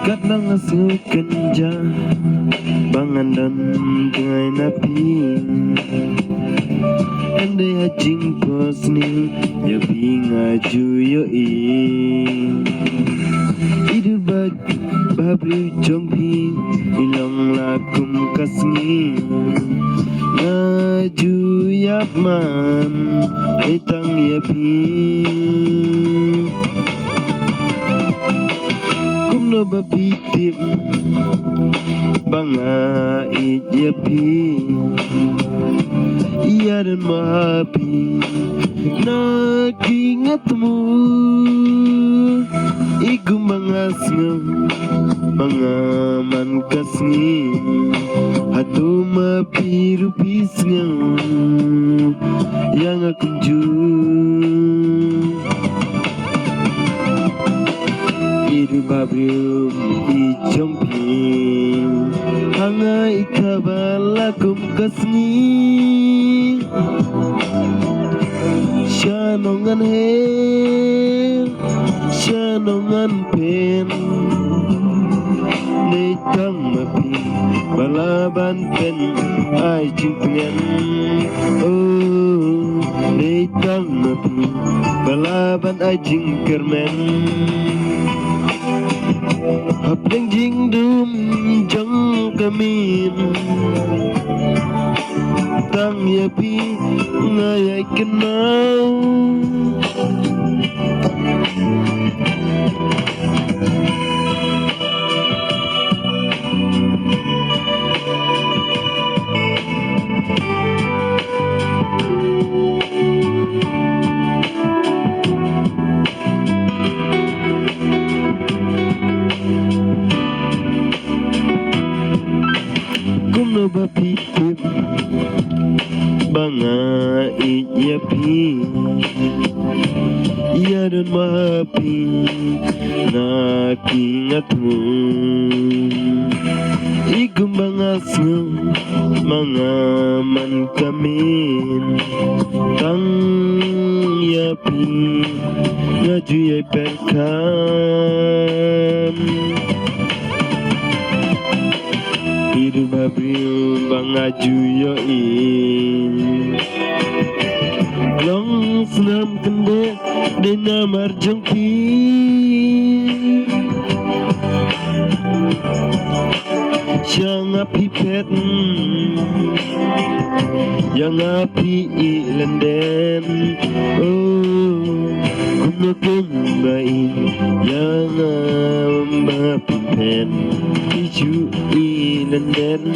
Kadang asukan jah bangan dan bungai napi andai hajing posni ya bingaju yo hidup babri jompi ilang lakum kasngi ngaju yapman etang yapi kumno babitip banga ijapi iya dan mahapi nakingatmu igu mangasnga mangaman kasngi hatu mapiru pisnga yang akunju iru babrium ijompi hanga ikabalakum kasngi shanongan he shanongan pen netang mapi balaban pen ai cintengan oh netang mapi balaban ai jingkermen hap yang jing dum jang kamin tang yapi ngayai kenal kumno bapitip banga ijapi iya dan mahapi nakingatmu igum bangasnga mangaman kamin tang yapi ngaju yai perkam hidup babriu bangaju yoi long senam kende dena marjongki siang api pet yang api ilenden oh kuno kembain yang api pet iju ilenden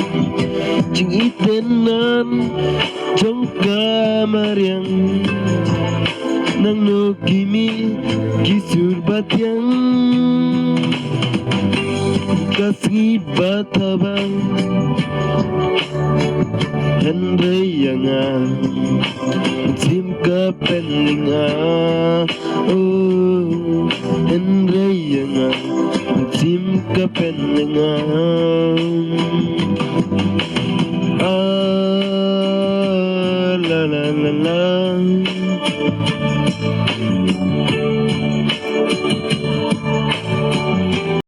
jing itenan jong kamar yang nang no kimi kisur batyang kasih batabang Henry yang sim kapelinga oh Henry yang sim kapelinga la la la la